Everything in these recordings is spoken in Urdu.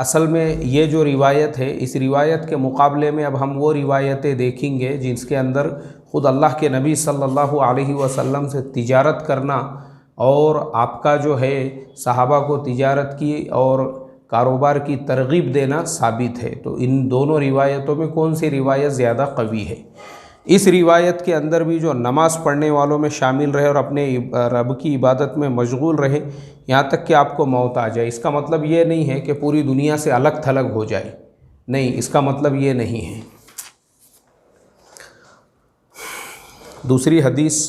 اصل میں یہ جو روایت ہے، اس روایت کے مقابلے میں اب ہم وہ روایتیں دیکھیں گے جس کے اندر خود اللہ کے نبی صلی اللہ علیہ وسلم سے تجارت کرنا اور آپ کا جو ہے صحابہ کو تجارت کی اور کاروبار کی ترغیب دینا ثابت ہے۔ تو ان دونوں روایتوں میں کون سی روایت زیادہ قوی ہے؟ اس روایت کے اندر بھی جو نماز پڑھنے والوں میں شامل رہے اور اپنے رب کی عبادت میں مشغول رہے یہاں تک کہ آپ کو موت آ جائے، اس کا مطلب یہ نہیں ہے کہ پوری دنیا سے الگ تھلگ ہو جائے، نہیں، اس کا مطلب یہ نہیں ہے۔ دوسری حدیث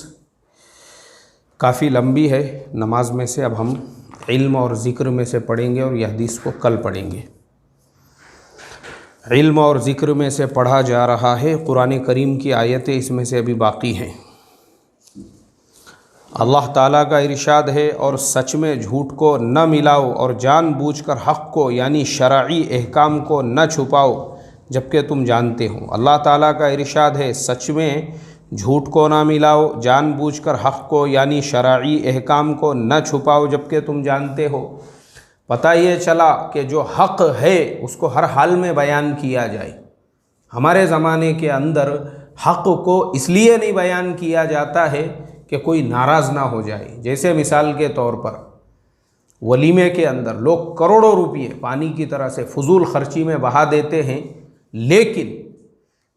کافی لمبی ہے نماز میں سے، اب ہم علم اور ذکر میں سے پڑھیں گے اور یہ حدیث کو کل پڑھیں گے۔ علم اور ذکر میں سے پڑھا جا رہا ہے، قرآن کریم کی آیتیں اس میں سے ابھی باقی ہیں۔ اللہ تعالیٰ کا ارشاد ہے، اور سچ میں جھوٹ کو نہ ملاؤ اور جان بوجھ کر حق کو یعنی شرعی احکام کو نہ چھپاؤ جبکہ تم جانتے ہو۔ اللہ تعالیٰ کا ارشاد ہے، سچ میں جھوٹ کو نہ ملاؤ، جان بوجھ کر حق کو یعنی شرعی احکام کو نہ چھپاؤ جبکہ تم جانتے ہو۔ پتہ یہ چلا کہ جو حق ہے اس کو ہر حال میں بیان کیا جائے۔ ہمارے زمانے کے اندر حق کو اس لیے نہیں بیان کیا جاتا ہے کہ کوئی ناراض نہ ہو جائے۔ جیسے مثال کے طور پر ولیمے کے اندر لوگ کروڑوں روپئے پانی کی طرح سے فضول خرچی میں بہا دیتے ہیں، لیکن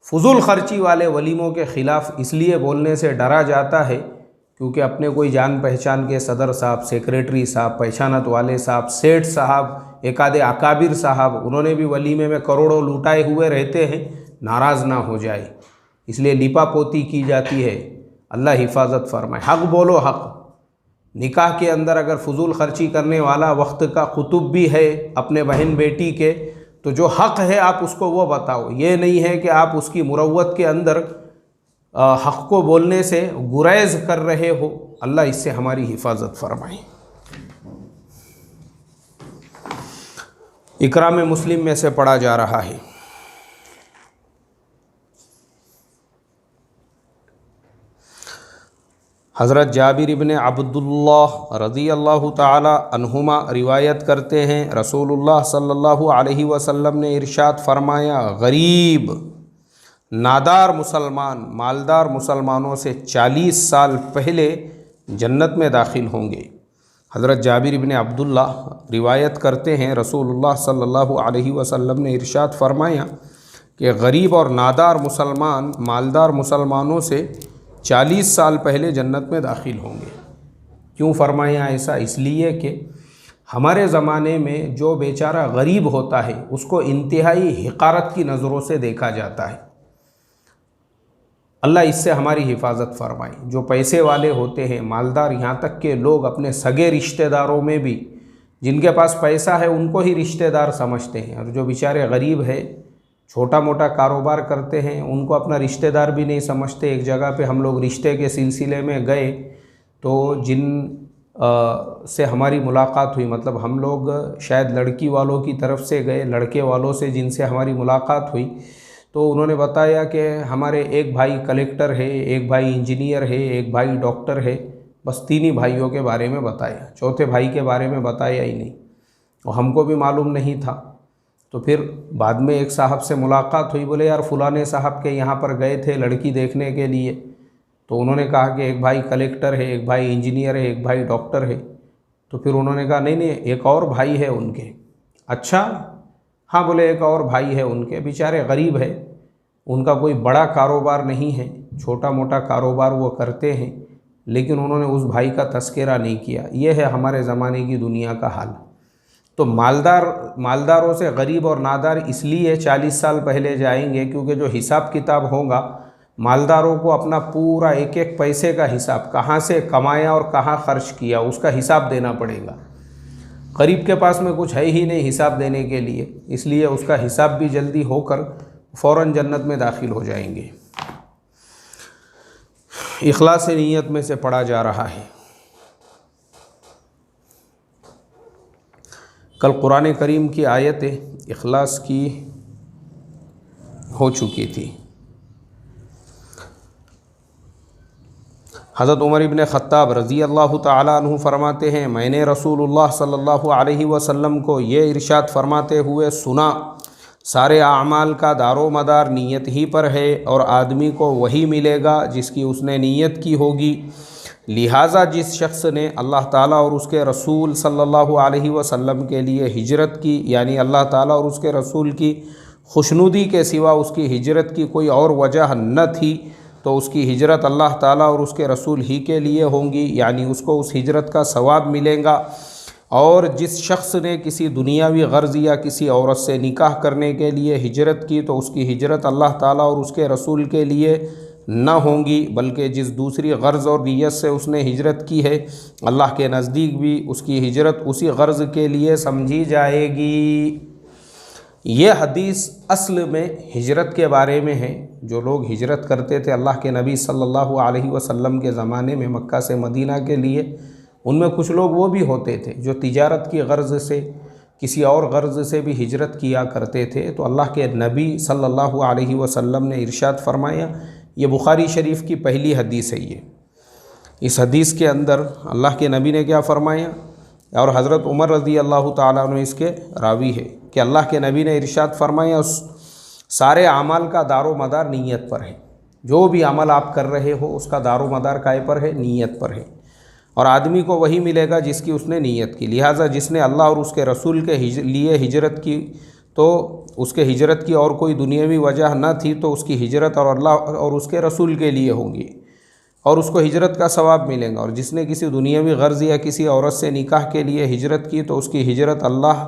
فضول خرچی والے ولیموں کے خلاف اس لیے بولنے سے ڈرا جاتا ہے کیونکہ اپنے کوئی جان پہچان کے صدر صاحب، سیکریٹری صاحب، پہچانت والے صاحب، سیٹھ صاحب، ایک آدھے اکابر صاحب، انہوں نے بھی ولیمے میں کروڑوں لوٹائے ہوئے رہتے ہیں، ناراض نہ ہو جائے، اس لیے لیپا پوتی کی جاتی ہے۔ اللہ حفاظت فرمائے۔ حق بولو، حق۔ نکاح کے اندر اگر فضول خرچی کرنے والا وقت کا قطب بھی ہے اپنے بہن بیٹی کے، تو جو حق ہے آپ اس کو وہ بتاؤ، یہ نہیں ہے کہ آپ اس کی مروت کے اندر حق کو بولنے سے گریز کر رہے ہو۔ اللہ اس سے ہماری حفاظت فرمائے۔ اکرام مسلم میں سے پڑھا جا رہا ہے، حضرت جابر ابن عبداللہ رضی اللہ تعالی عنہما روایت کرتے ہیں، رسول اللہ صلی اللہ علیہ وسلم نے ارشاد فرمایا، غریب نادار مسلمان مالدار مسلمانوں سے 40 سال پہلے جنت میں داخل ہوں گے۔ حضرت جابر ابن عبداللہ روایت کرتے ہیں، رسول اللہ صلی اللہ علیہ وسلم نے ارشاد فرمایا کہ غریب اور نادار مسلمان مالدار مسلمانوں سے 40 سال پہلے جنت میں داخل ہوں گے۔ کیوں فرمایا ایسا؟ اس لیے کہ ہمارے زمانے میں جو بیچارہ غریب ہوتا ہے اس کو انتہائی حقارت کی نظروں سے دیکھا جاتا ہے۔ اللہ اس سے ہماری حفاظت فرمائے۔ جو پیسے والے ہوتے ہیں، مالدار، یہاں تک کہ لوگ اپنے سگے رشتہ داروں میں بھی جن کے پاس پیسہ ہے ان کو ہی رشتہ دار سمجھتے ہیں، اور جو بیچارے غریب ہے، چھوٹا موٹا کاروبار کرتے ہیں، ان کو اپنا رشتہ دار بھی نہیں سمجھتے۔ ایک جگہ پہ ہم لوگ رشتے کے سلسلے میں گئے تو جن سے ہماری ملاقات ہوئی، مطلب ہم لوگ شاید لڑکی والوں کی طرف سے گئے، لڑکے والوں سے جن سے ہماری ملاقات ہوئی، تو انہوں نے بتایا کہ ہمارے ایک بھائی کلیکٹر ہے، ایک بھائی انجینئر ہے، ایک بھائی ڈاکٹر ہے، بس 3 ہی بھائیوں کے بارے میں بتایا، چوتھے بھائی کے بارے میں بتایا ہی نہیں، اور ہم کو بھی معلوم نہیں تھا۔ تو پھر بعد میں ایک صاحب سے ملاقات ہوئی، بولے یار فلانے صاحب کے یہاں پر گئے تھے لڑکی دیکھنے کے لیے، تو انہوں نے کہا کہ ایک بھائی کلیکٹر ہے، ایک بھائی انجینئر ہے، ایک بھائی ڈاکٹر ہے۔ تو پھر انہوں نے کہا نہیں ایک اور بھائی ہے ان کے۔ اچھا، ہاں، بولے ایک اور بھائی ہے ان کے، بیچارے غریب ہے، ان کا کوئی بڑا کاروبار نہیں ہے، چھوٹا موٹا کاروبار وہ کرتے ہیں، لیکن انہوں نے اس بھائی کا تذکرہ نہیں کیا۔ یہ ہے ہمارے زمانے کی دنیا کا حال۔ تو مالداروں سے غریب اور نادار اس لیے 40 سال پہلے جائیں گے کیونکہ جو حساب کتاب ہوگا، مالداروں کو اپنا پورا ایک ایک پیسے کا حساب، کہاں سے کمایا اور کہاں خرچ کیا، اس کا حساب دینا پڑے گا۔ غریب کے پاس میں کچھ ہے ہی نہیں حساب دینے کے لیے، اس لیے اس کا حساب بھی جلدی ہو کر فوراً جنت میں داخل ہو جائیں گے۔ اخلاص نیت میں سے پڑھا جا رہا ہے۔ کل قرآن کریم کی آیتیں اخلاص کی ہو چکی تھی۔ حضرت عمر ابن خطاب رضی اللہ تعالیٰ عنہ فرماتے ہیں میں نے رسول اللہ صلی اللہ علیہ وسلم کو یہ ارشاد فرماتے ہوئے سنا، سارے اعمال کا دار و مدار نیت ہی پر ہے اور آدمی کو وہی ملے گا جس کی اس نے نیت کی ہوگی، لہٰذا جس شخص نے اللہ تعالیٰ اور اس کے رسول صلی اللہ علیہ وسلم کے لیے ہجرت کی، یعنی اللہ تعالیٰ اور اس کے رسول کی خوشنودی کے سوا اس کی ہجرت کی کوئی اور وجہ نہ تھی، تو اس کی ہجرت اللہ تعالیٰ اور اس کے رسول ہی کے لیے ہوں گی، یعنی اس کو اس ہجرت کا ثواب ملے گا۔ اور جس شخص نے کسی دنیاوی غرض یا کسی عورت سے نکاح کرنے کے لیے ہجرت کی تو اس کی ہجرت اللہ تعالیٰ اور اس کے رسول کے لیے نہ ہوں گی، بلکہ جس دوسری غرض اور نیت سے اس نے ہجرت کی ہے اللہ کے نزدیک بھی اس کی ہجرت اسی غرض کے لیے سمجھی جائے گی۔ یہ حدیث اصل میں ہجرت کے بارے میں ہے۔ جو لوگ ہجرت کرتے تھے اللہ کے نبی صلی اللہ علیہ وسلم کے زمانے میں مکہ سے مدینہ کے لیے، ان میں کچھ لوگ وہ بھی ہوتے تھے جو تجارت کی غرض سے کسی اور غرض سے بھی ہجرت کیا کرتے تھے، تو اللہ کے نبی صلی اللہ علیہ وسلم نے ارشاد فرمایا، یہ بخاری شریف کی پہلی حدیث ہے۔ اس حدیث کے اندر اللہ کے نبی نے کیا فرمایا، اور حضرت عمر رضی اللہ تعالیٰ عنہ اس کے راوی ہے کہ اللہ کے نبی نے ارشاد فرمایا سارے اعمال کا دار و مدار نیت پر ہے۔ جو بھی عمل آپ کر رہے ہو اس کا دار و مدار کائے پر ہے؟ نیت پر ہے، اور آدمی کو وہی ملے گا جس کی اس نے نیت کی، لہٰذا جس نے اللہ اور اس کے رسول کے لیے ہجرت کی تو اس کے ہجرت کی اور کوئی دنیاوی وجہ نہ تھی تو اس کی ہجرت اور اللہ اور اس کے رسول کے لیے ہوگی اور اس کو ہجرت کا ثواب ملے گا، اور جس نے کسی دنیاوی غرض یا کسی عورت سے نکاح کے لیے ہجرت کی تو اس کی ہجرت اللہ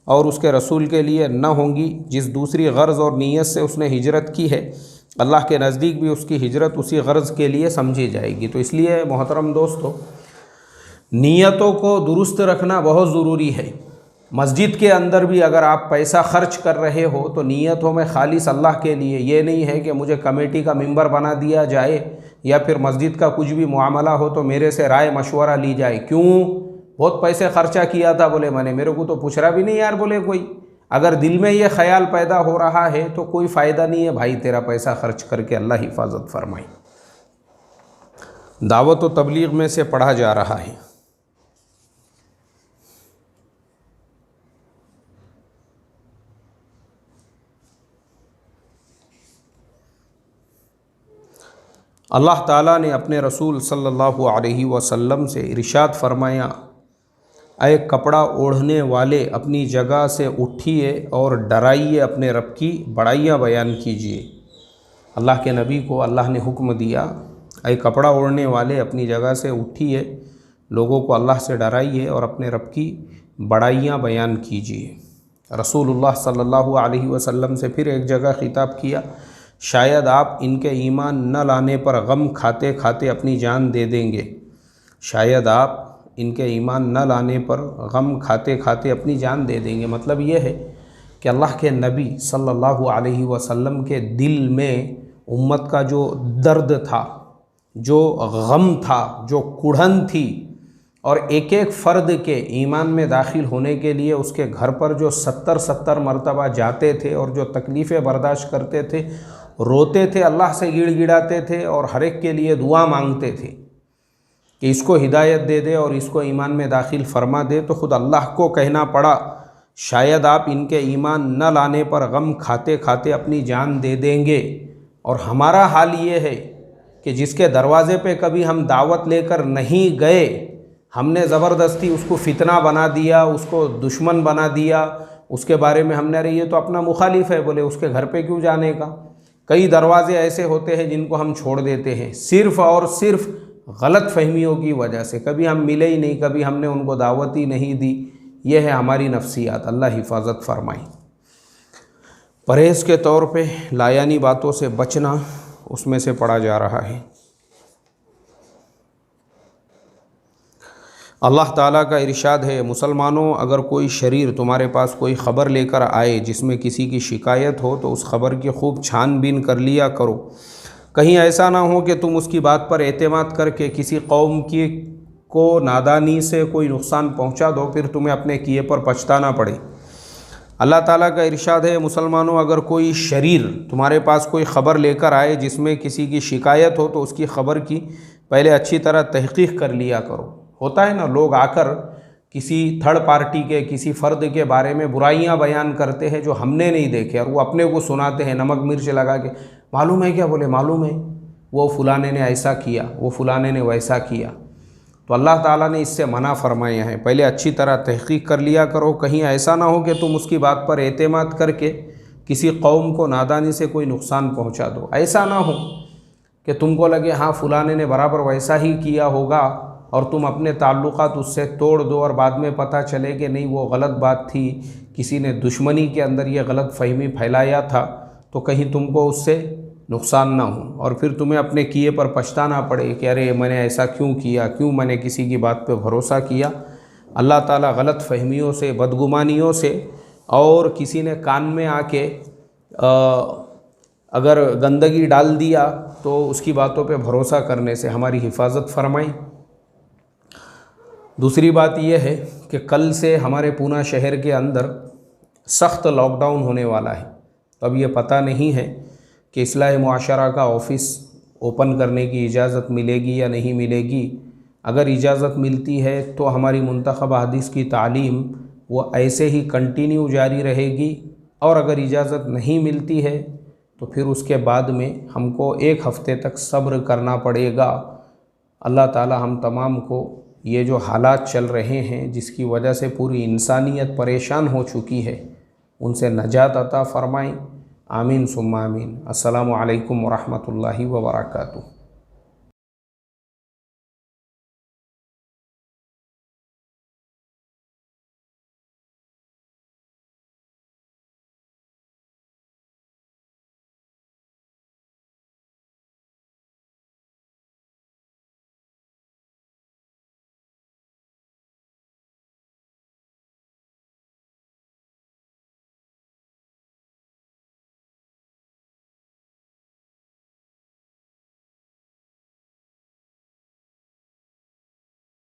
اور اس کے رسول کے لیے نہ ہوں گی، جس دوسری غرض اور نیت سے اس نے ہجرت کی ہے اللہ کے نزدیک بھی اس کی ہجرت اسی غرض کے لیے سمجھی جائے گی۔ تو اس لیے محترم دوستو، نیتوں کو درست رکھنا بہت ضروری ہے۔ مسجد کے اندر بھی اگر آپ پیسہ خرچ کر رہے ہو تو نیت ہو میں خالص اللہ کے لیے، یہ نہیں ہے کہ مجھے کمیٹی کا ممبر بنا دیا جائے یا پھر مسجد کا کچھ بھی معاملہ ہو تو میرے سے رائے مشورہ لی جائے، کیوں بہت پیسے خرچہ کیا تھا، بولے میں نے، میرے کو تو پوچھ رہا بھی نہیں یار، بولے کوئی اگر دل میں یہ خیال پیدا ہو رہا ہے تو کوئی فائدہ نہیں ہے بھائی، تیرا پیسہ خرچ کر کے اللہ حفاظت فرمائے۔ دعوت و تبلیغ میں سے پڑھا جا رہا ہے، اللہ تعالیٰ نے اپنے رسول صلی اللہ علیہ وسلم سے ارشاد فرمایا، اے کپڑا اوڑھنے والے اپنی جگہ سے اٹھیے اور ڈرائیے اپنے رب کی بڑائیاں بیان کیجیے۔ اللہ کے نبی کو اللہ نے حکم دیا، اے کپڑا اوڑھنے والے اپنی جگہ سے اٹھیے، لوگوں کو اللہ سے ڈرائیے اور اپنے رب کی بڑائیاں بیان کیجیے۔ رسول اللہ صلی اللہ علیہ وسلم سے پھر ایک جگہ خطاب کیا، شاید آپ ان کے ایمان نہ لانے پر غم کھاتے کھاتے اپنی جان دے دیں گے، شاید آپ ان کے ایمان نہ لانے پر غم کھاتے کھاتے اپنی جان دے دیں گے۔ مطلب یہ ہے کہ اللہ کے نبی صلی اللہ علیہ وسلم کے دل میں امت کا جو درد تھا، جو غم تھا، جو کڑھن تھی، اور ایک ایک فرد کے ایمان میں داخل ہونے کے لیے اس کے گھر پر جو 70 مرتبہ جاتے تھے اور جو تکلیفیں برداشت کرتے تھے، روتے تھے، اللہ سے گڑ گڑاتے تھے اور ہر ایک کے لیے دعا مانگتے تھے کہ اس کو ہدایت دے دے اور اس کو ایمان میں داخل فرما دے، تو خود اللہ کو کہنا پڑا شاید آپ ان کے ایمان نہ لانے پر غم کھاتے کھاتے اپنی جان دے دیں گے۔ اور ہمارا حال یہ ہے کہ جس کے دروازے پہ کبھی ہم دعوت لے کر نہیں گئے، ہم نے زبردستی اس کو فتنہ بنا دیا، اس کو دشمن بنا دیا، اس کے بارے میں ہم نے یہ تو اپنا مخالف ہے، بولے اس کے گھر پہ کیوں جانے کا۔ کئی دروازے ایسے ہوتے ہیں جن کو ہم چھوڑ دیتے ہیں صرف اور صرف غلط فہمیوں کی وجہ سے، کبھی ہم ملے ہی نہیں، کبھی ہم نے ان کو دعوت ہی نہیں دی۔ یہ ہے ہماری نفسیات، اللہ حفاظت فرمائے۔ پرہیز کے طور پہ لایانی باتوں سے بچنا اس میں سے پڑھا جا رہا ہے۔ اللہ تعالیٰ کا ارشاد ہے، مسلمانوں اگر کوئی شریر تمہارے پاس کوئی خبر لے کر آئے جس میں کسی کی شکایت ہو تو اس خبر کی خوب چھان بین کر لیا کرو، کہیں ایسا نہ ہو کہ تم اس کی بات پر اعتماد کر کے کسی قوم کو نادانی سے کوئی نقصان پہنچا دو، پھر تمہیں اپنے کیے پر پچھتانا پڑے۔ اللہ تعالیٰ کا ارشاد ہے، مسلمانوں اگر کوئی شریر تمہارے پاس کوئی خبر لے کر آئے جس میں کسی کی شکایت ہو تو اس کی خبر کی پہلے اچھی طرح تحقیق کر لیا کرو۔ ہوتا ہے نا، لوگ آ کر کسی تھرڈ پارٹی کے کسی فرد کے بارے میں برائیاں بیان کرتے ہیں جو ہم نے نہیں دیکھے، اور وہ اپنے کو سناتے ہیں نمک مرچ لگا کے، معلوم ہے کیا بولے، معلوم ہے وہ فلانے نے ایسا کیا، وہ فلانے نے ویسا کیا۔ تو اللہ تعالیٰ نے اس سے منع فرمایا ہے، پہلے اچھی طرح تحقیق کر لیا کرو، کہیں ایسا نہ ہو کہ تم اس کی بات پر اعتماد کر کے کسی قوم کو نادانی سے کوئی نقصان پہنچا دو۔ ایسا نہ ہو کہ تم کو لگے ہاں فلانے نے برابر ویسا ہی کیا ہوگا اور تم اپنے تعلقات اس سے توڑ دو، اور بعد میں پتہ چلے کہ نہیں وہ غلط بات تھی، کسی نے دشمنی کے اندر یہ غلط فہمی پھیلایا تھا، تو کہیں تم کو اس سے نقصان نہ ہو اور پھر تمہیں اپنے کیے پر پچھتانا پڑے کہ ارے میں نے ایسا کیوں کیا، کیوں میں نے کسی کی بات پہ بھروسہ کیا۔ اللہ تعالیٰ غلط فہمیوں سے، بدگمانیوں سے، اور کسی نے کان میں آ کے اگر گندگی ڈال دیا تو اس کی باتوں پہ بھروسہ کرنے سے ہماری حفاظت فرمائیں۔ دوسری بات یہ ہے کہ کل سے ہمارے پونا شہر کے اندر سخت لاک ڈاؤن ہونے والا ہے۔ تو اب یہ پتہ نہیں ہے کہ اصلاح معاشرہ کا آفس اوپن کرنے کی اجازت ملے گی یا نہیں ملے گی۔ اگر اجازت ملتی ہے تو ہماری منتخبہ حدیث کی تعلیم وہ ایسے ہی کنٹینیو جاری رہے گی، اور اگر اجازت نہیں ملتی ہے تو پھر اس کے بعد میں ہم کو 1 ہفتے تک صبر کرنا پڑے گا۔ اللہ تعالی ہم تمام کو یہ جو حالات چل رہے ہیں جس کی وجہ سے پوری انسانیت پریشان ہو چکی ہے، ان سے نجات عطا فرمائیں۔ آمین ثم آمین۔ السلام علیکم ورحمۃ اللہ وبرکاتہ۔